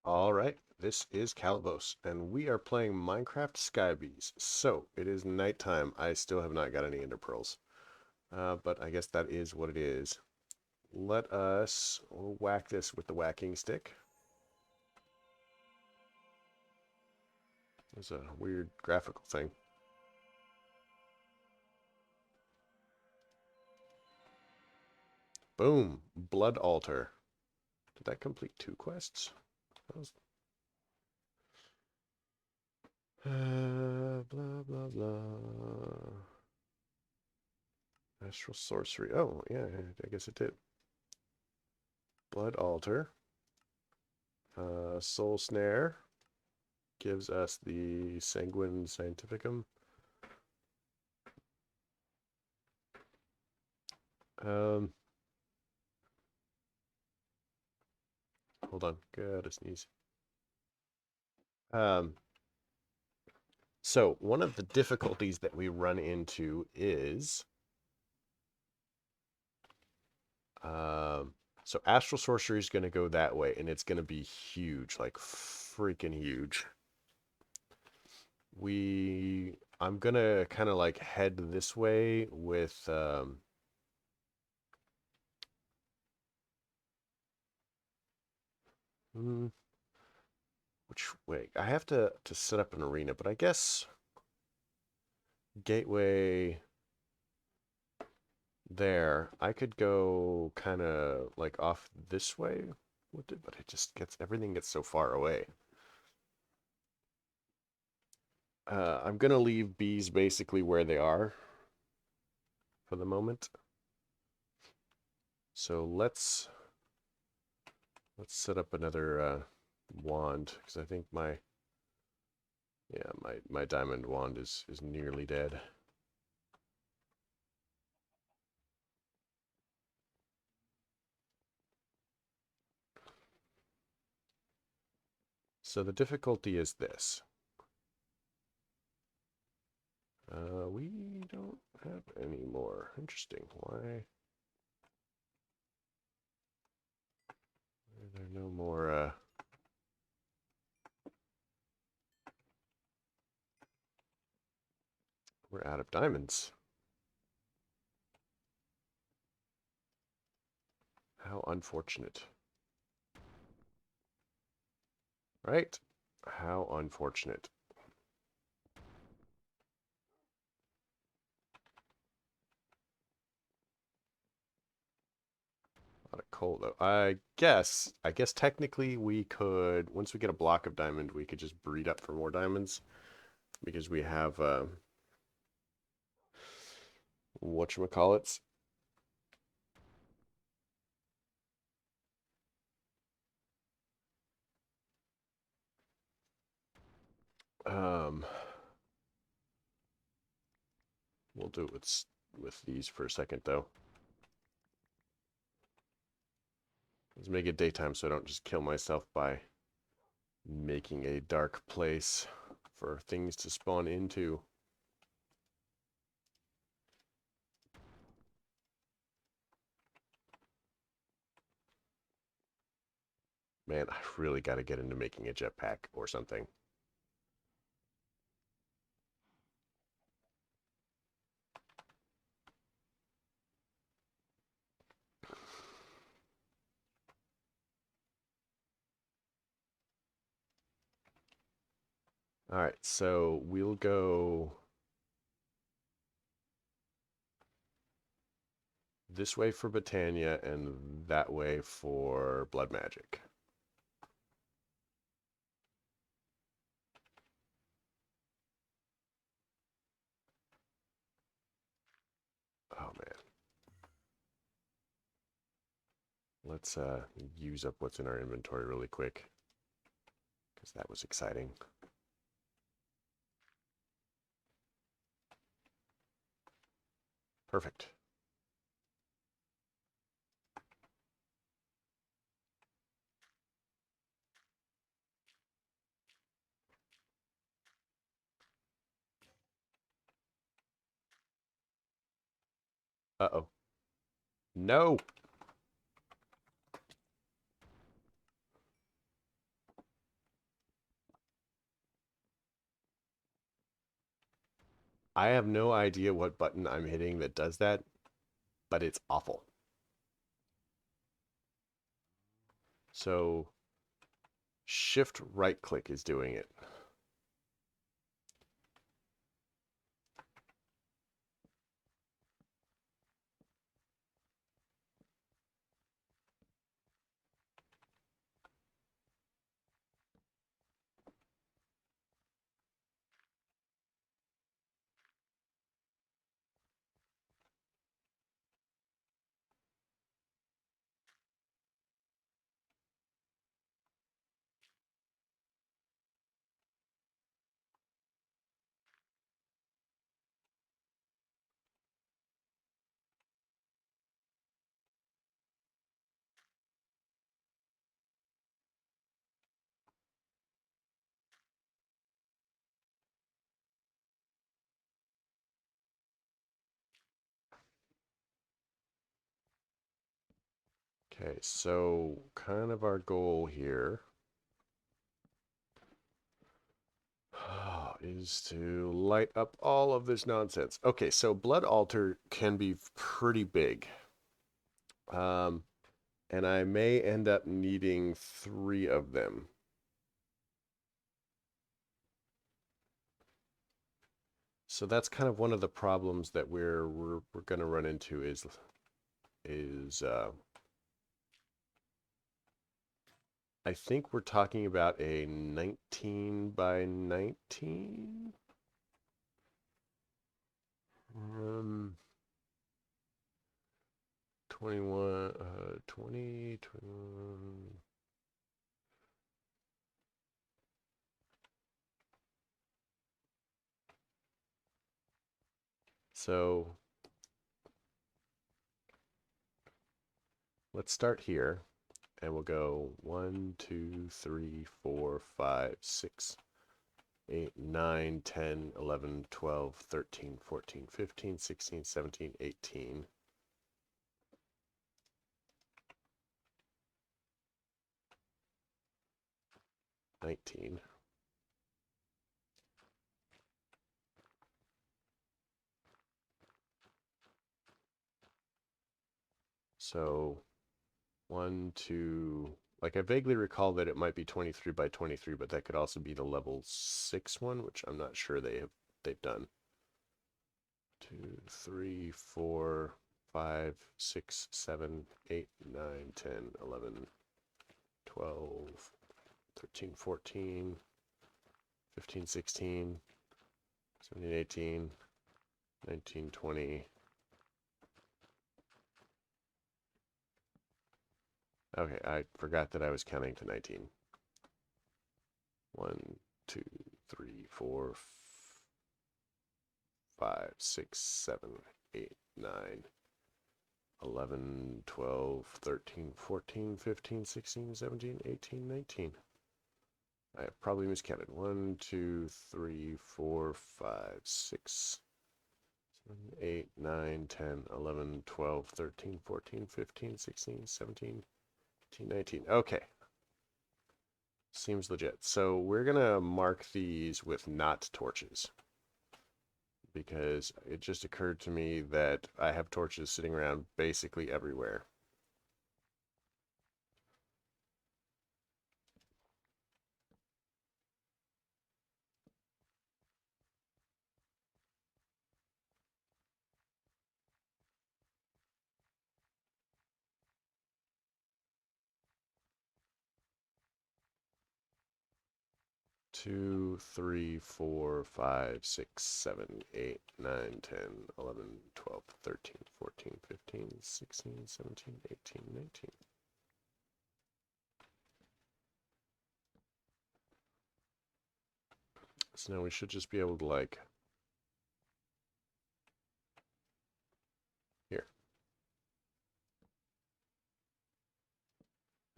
All right, this is Calabos, and we are playing Minecraft Skybees. So, it is nighttime. I still have not got any ender pearls, but I guess that is what it is. Let us whack this with the whacking stick. There's a weird graphical thing. Boom! Blood altar. Did that complete 2 quests? That was... blah, blah, blah. Astral sorcery. Oh, yeah, I guess it did. Blood altar. Soul snare. Gives us the Sanguine Scientificum. Um, Hold on. Gotta sneeze. Um, so one of the difficulties that we run into is, um, so Astral Sorcery is going to go that way, and it's going to be huge, like freaking huge. I'm gonna kind of like head this way with, which way? I have to set up an arena, but I guess gateway there. I could go kind of like off this way with it, but it just gets everything gets so far away. I'm gonna leave bees basically where they are for the moment. So let's set up another wand because I think my diamond wand is nearly dead. So the difficulty is this. We don't have any more. Interesting. Why are there no more? We're out of diamonds. How unfortunate. Right? How unfortunate. A lot of coal though. I guess technically we could, once we get a block of diamond, we could just breed up for more diamonds because we have whatchamacallits. Um we'll do it with these for a second though. Let's make it daytime so I don't just kill myself by making a dark place for things to spawn into. Man, I really got to get into making a jetpack or something. All right, so we'll go this way for Britannia and that way for Blood Magic. Oh man. Let's use up what's in our inventory really quick because that was exciting. Perfect. Uh-oh. No. I have no idea what button I'm hitting that does that, but it's awful. So shift right click is doing it. Okay, so kind of our goal here is to light up all of this nonsense. Okay, so blood altar can be pretty big. And I may end up needing 3 of them. So that's kind of one of the problems that we're going to run into is I think we're talking about a 19 by 19. 21, 20, 21. So let's start here and we'll go 1, 2, 3, 4, 5, 6, 8, 9, 10, 11, 12, 13, 14, 15, 16, 17, 18. 19. So 1, 2, like I vaguely recall that it might be 23 by 23, but that could also be the level 6 one, which I'm not sure they've done. 2, 3, 4, 5, 6, 7, 8, 9, 10, 11, 12, 13, 14, 15, 16, 17, 18, 19, 20. Okay, I forgot that I was counting to 19. 1, 2, 3, 4, 5, 6, 7, 8, 9, 11, 12, 13, 14, 15, 16, 17, 18, 19. I have probably miscounted. 1, 2, 3, 4, 5, 6, 7, 8, 9, 10, 11, 12, 13, 14, 15, 16, 17, 18, 19. Okay. Seems legit. So we're going to mark these with not torches, because it just occurred to me that I have torches sitting around basically everywhere. Two, three, four, five, six, 7, 8, 9, 10, 11, 12, 13, 14, 15, 16, 17, 18, 19. So now we should just be able to, like, here.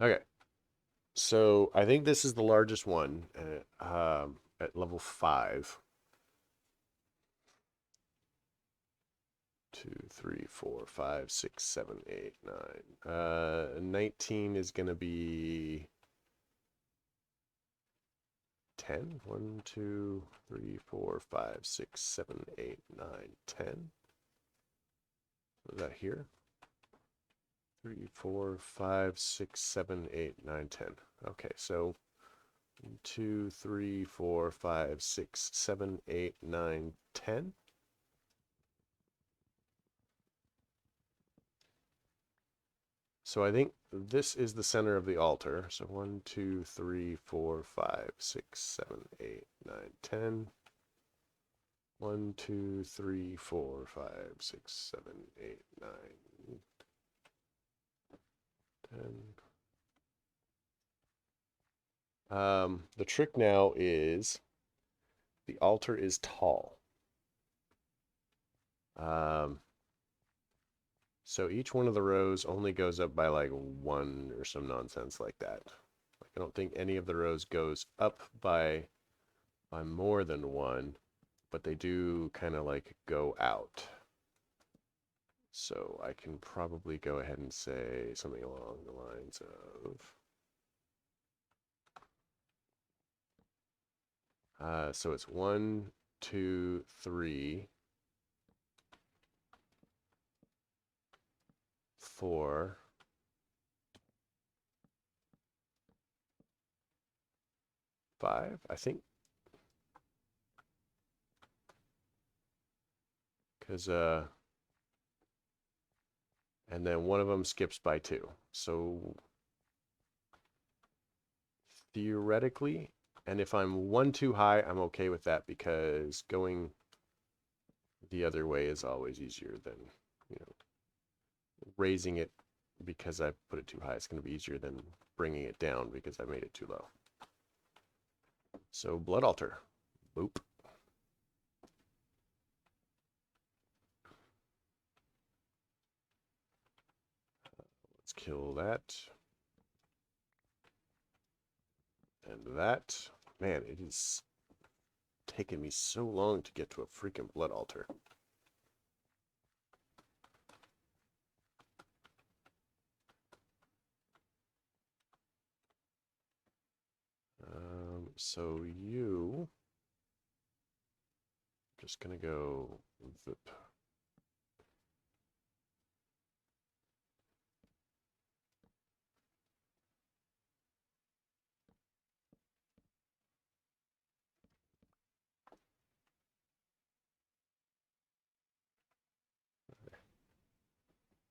Okay. So I think this is the largest one at level 5. 2, 3, 4, 5, 6, 7, 8, 9. 19 is going to be 10. 1, 2, 3, 4, 5, 6, 7, 8, 9, 10. What is that here? 3, 4, 5, 6, 7, 8, 9, 10. Okay, so 1, 2, 3, 4, 5, 6, 7, 8, 9, 10. So I think this is the center of the altar. So 1, 2, 3, 4, 5, 6, 7, 8, 9, 10. 1, 2, 3, 4, 5, 6, 7, 8, 9, 10. The trick now is the altar is tall. So each one of the rows only goes up by like 1 or some nonsense like that. Like I don't think any of the rows goes up by more than 1, but they do kind of like go out. So I can probably go ahead and say something along the lines of so it's 1, 2, 3, 4, 5, I think. Because and then one of them skips by 2. So theoretically, and if I'm 1 too high, I'm okay with that because going the other way is always easier than, raising it because I put it too high. It's going to be easier than bringing it down because I made it too low. So blood altar. Boop. Let's kill that. And that. Man, it is taken me so long to get to a freaking blood altar. So you just gonna go zip.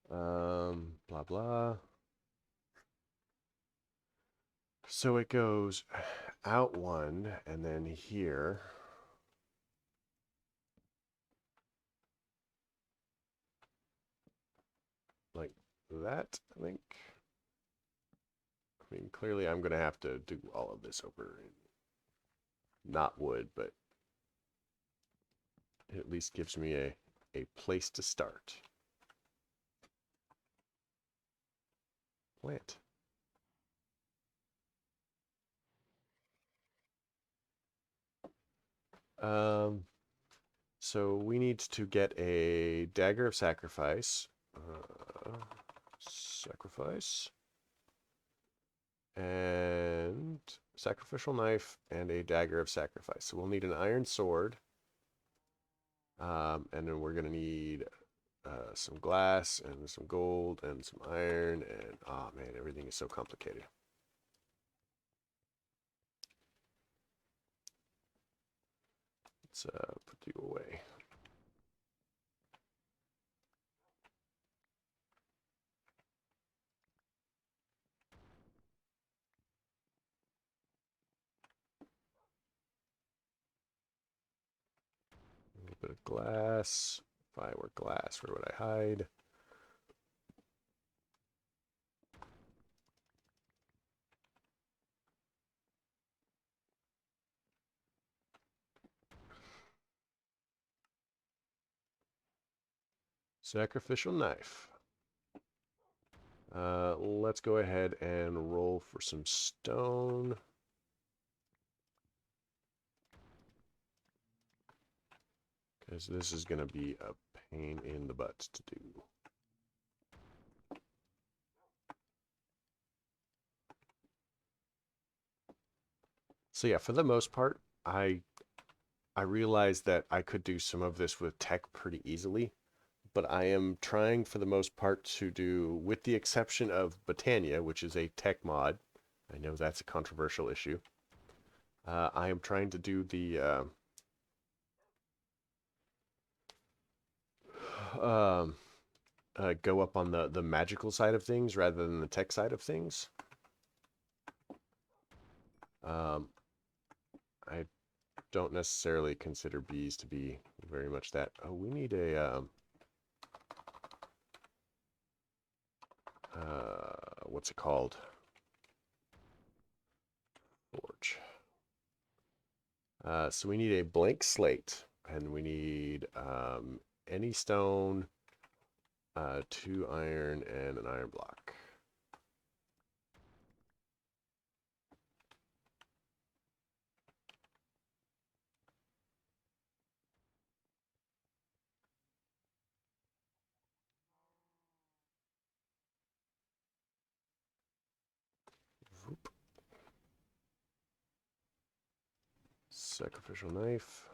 Blah blah. So it goes out 1 and then here. Like that, I think. I mean, clearly I'm going to have to do all of this over in not wood, but it at least gives me a place to start. Plant. So we need to get a dagger of sacrifice. Sacrifice. And sacrificial knife and a dagger of sacrifice. So we'll need an iron sword. And then we're going to need some glass and some gold and some iron. And oh man, everything is so complicated. Let's put you away. A little bit of glass. If I were glass, where would I hide? Sacrificial knife. Let's go ahead and roll for some stone. Because this is going to be a pain in the butt to do. So yeah, for the most part, I realized that I could do some of this with tech pretty easily, but I am trying for the most part to do, with the exception of Botania, which is a tech mod. I know that's a controversial issue. I am trying to do the um, go up on the magical side of things rather than the tech side of things. Um, I don't necessarily consider bees to be very much that. Oh, we need a what's it called? Forge. So we need a blank slate, and we need any stone, 2 iron, and an iron block. Whoop. Sacrificial knife.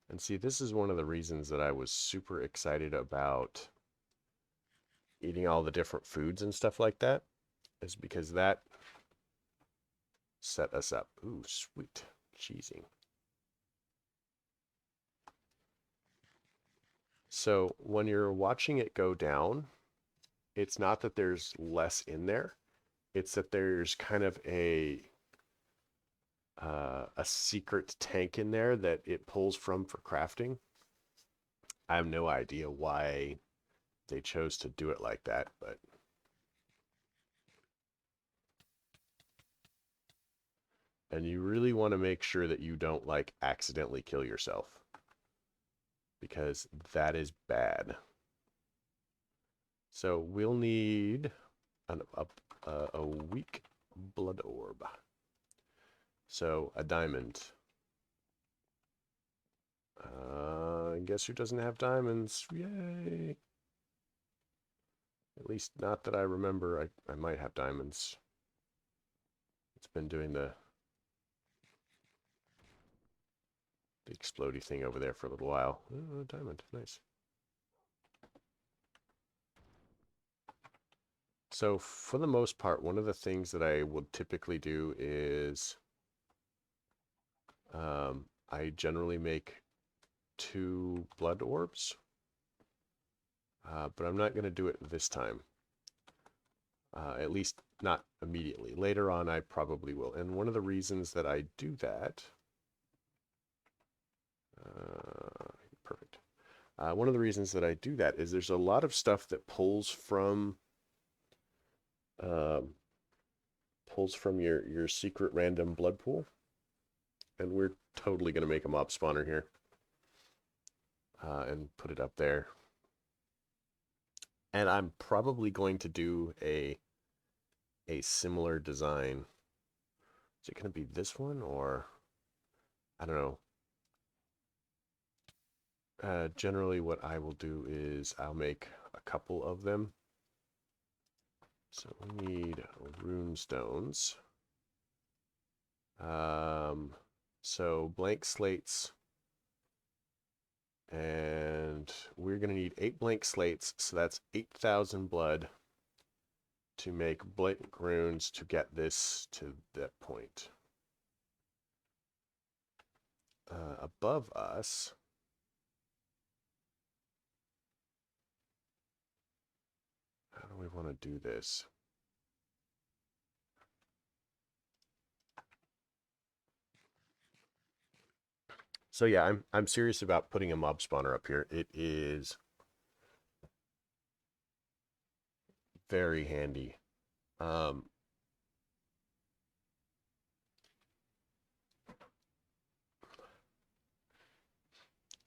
And see, this is one of the reasons that I was super excited about eating all the different foods and stuff like that, is because that set us up. Ooh, sweet. Cheesing. So when you're watching it go down, it's not that there's less in there. It's that there's kind of a secret tank in there that it pulls from for crafting. I have no idea why they chose to do it like that, but and you really want to make sure that you don't like accidentally kill yourself because that is bad. So we'll need a weak blood orb. So a diamond. Guess who doesn't have diamonds? Yay! At least not that I remember. I might have diamonds. It's been doing the explodey thing over there for a little while. Oh, diamond, nice. So for the most part, one of the things that I would typically do is I generally make 2 blood orbs, but I'm not going to do it this time. At least not immediately. Later on, I probably will. And one of the reasons that I do that, perfect. One of the reasons that I do that is there's a lot of stuff that um, pulls from your secret random blood pool, and we're totally going to make a mob spawner here and put it up there. And I'm probably going to do a similar design. Is it going to be this one or I don't know. Generally, what I will do is I'll make a couple of them. So we need rune stones. So blank slates. And we're going to need 8 blank slates. So that's 8,000 blood to make blank runes to get this to that point. Above us, how do we want to do this? So yeah, I'm serious about putting a mob spawner up here. It is very handy.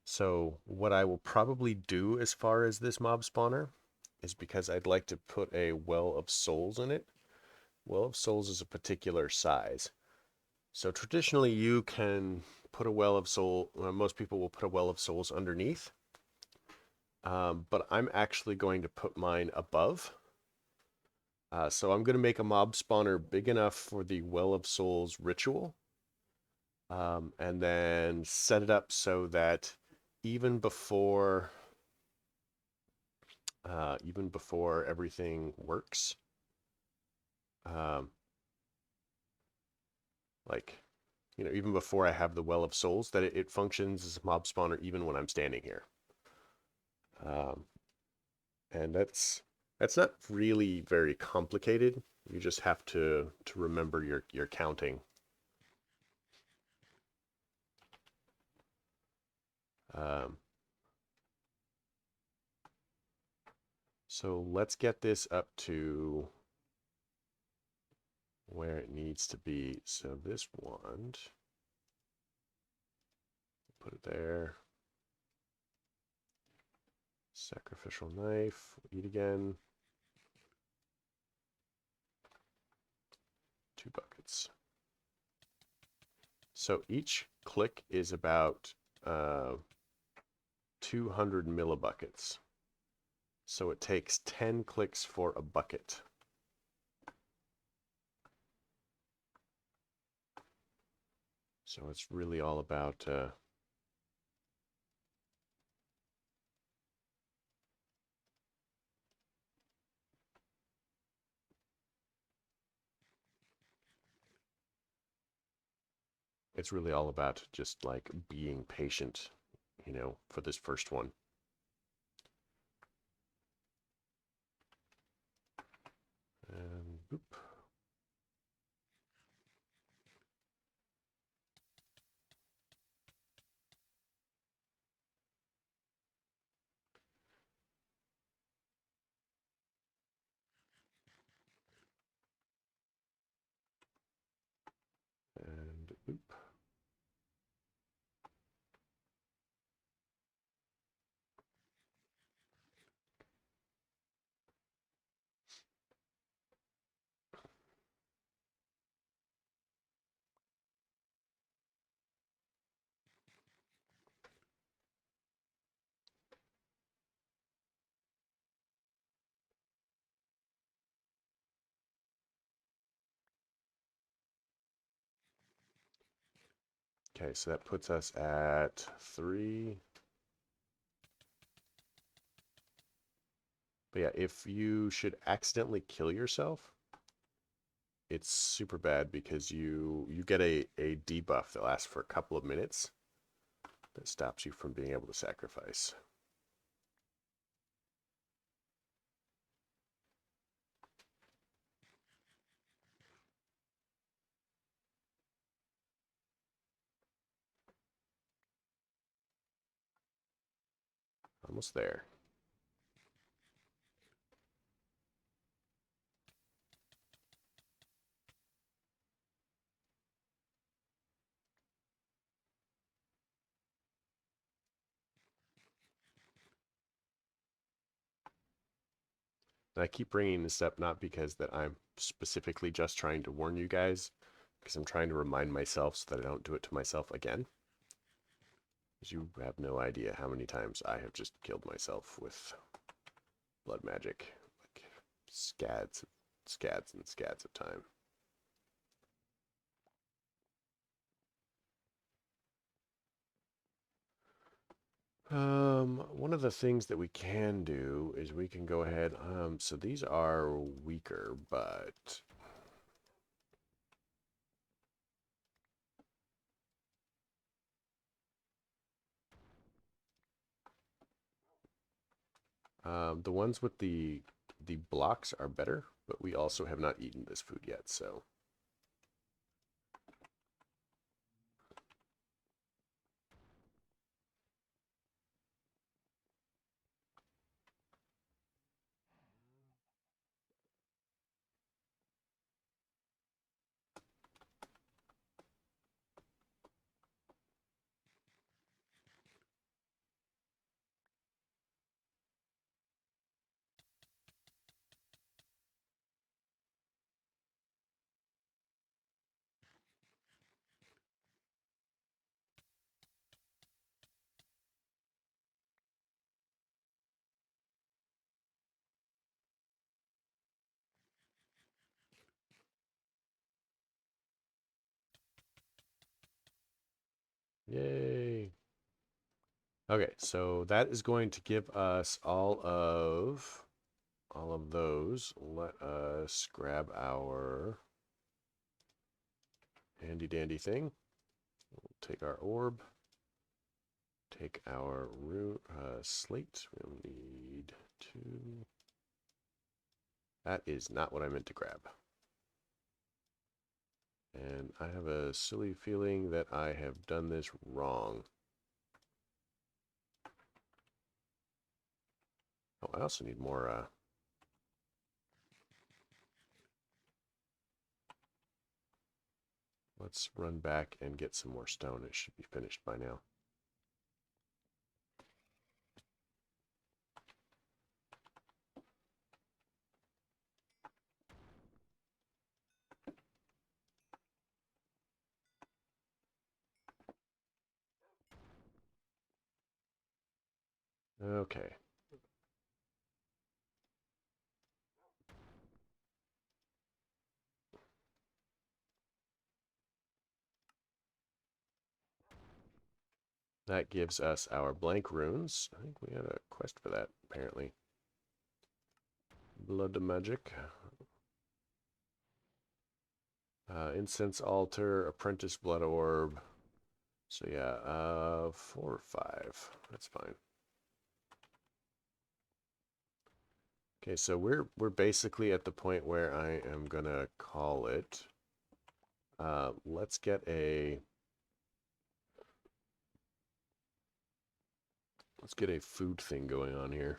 So what I will probably do as far as this mob spawner is because I'd like to put a well of souls in it. Well of souls is a particular size. So traditionally, you can put a well of soul. Most people will put a well of souls underneath, but I'm actually going to put mine above. So I'm going to make a mob spawner big enough for the Well of Souls ritual, and then set it up so that even before even before everything works, um, like even before I have the Well of Souls, that it functions as a mob spawner even when I'm standing here. Um, and that's not really very complicated. You just have to remember your counting. Um, so let's get this up to where it needs to be. So this wand, put it there. Sacrificial knife, eat again. 2 buckets. So each click is about 200 millibuckets. So it takes 10 clicks for a bucket. So it's really all about it's really all about just like being patient, for this first one. And boop. And boop. Okay, so that puts us at 3. But yeah, if you should accidentally kill yourself, it's super bad because you get a debuff that lasts for a couple of minutes that stops you from being able to sacrifice. Almost there. And I keep bringing this up not because that I'm specifically just trying to warn you guys, because I'm trying to remind myself so that I don't do it to myself again. Because you have no idea how many times I have just killed myself with blood magic, like scads and scads of time. One of the things that we can do is we can go ahead. So these are weaker, but the ones with the blocks are better. But we also have not eaten this food yet, so Yay. Okay, so that is going to give us all of those. Let us grab our handy dandy thing. We'll take our orb. Take our slate. We'll need two. That is not what I meant to grab. And I have a silly feeling that I have done this wrong. Oh, I also need more. Let's run back and get some more stone. It should be finished by now. Okay. That gives us our blank runes. I think we had a quest for that, apparently. Blood to magic. Incense altar, apprentice blood orb. So yeah, 4 or 5. That's fine. Okay, so we're basically at the point where I am gonna call it. Let's get a food thing going on here.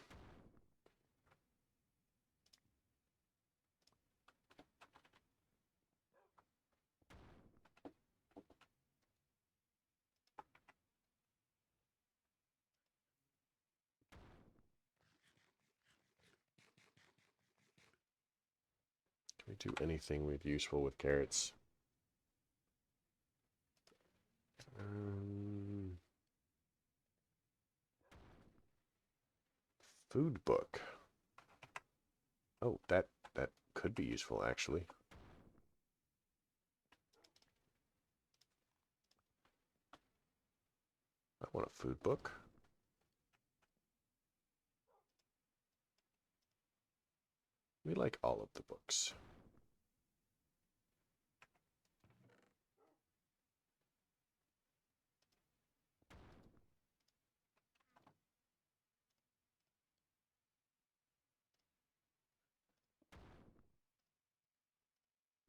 Can we do anything with useful with carrots? Food book. Oh, that could be useful actually. I want a food book. We like all of the books.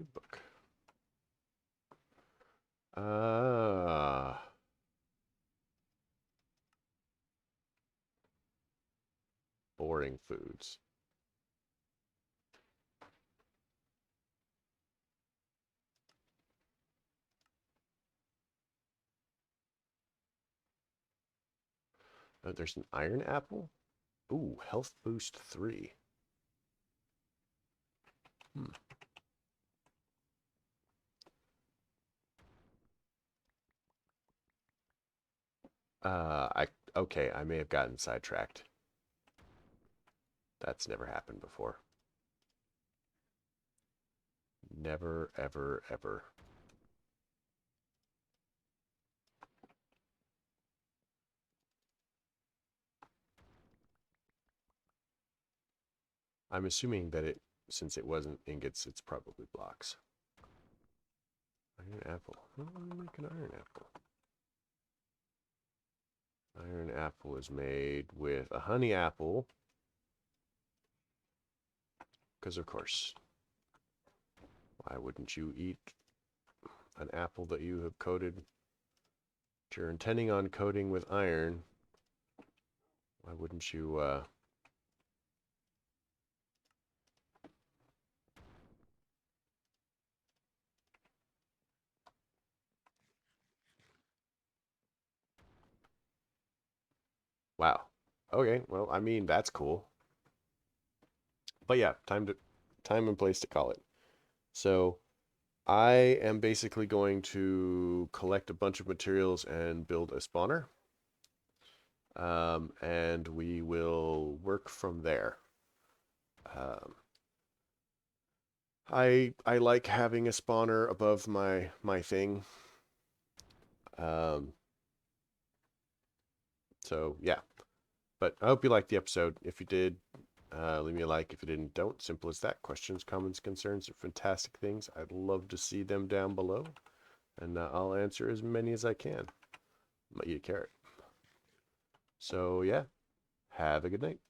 Food book. Ah. Boring foods. There's an iron apple. Ooh, health boost 3. Hmm. Okay, I may have gotten sidetracked. That's never happened before. Never, ever, ever. I'm assuming that since it wasn't ingots, it's probably blocks. Iron apple. How do I make an iron apple? Iron apple is made with a honey apple. Because, of course, why wouldn't you eat an apple that you have coated, that you're intending on coating with iron? Why wouldn't you, Wow. Okay, well, I mean, that's cool. But yeah, time and place to call it. So I am basically going to collect a bunch of materials and build a spawner. And we will work from there. Um, I like having a spawner above my thing. Um, So, yeah. But I hope you liked the episode. If you did, leave me a like. If you didn't, don't. Simple as that. Questions, comments, concerns are fantastic things. I'd love to see them down below. And I'll answer as many as I can. Might eat a carrot. So, yeah. Have a good night.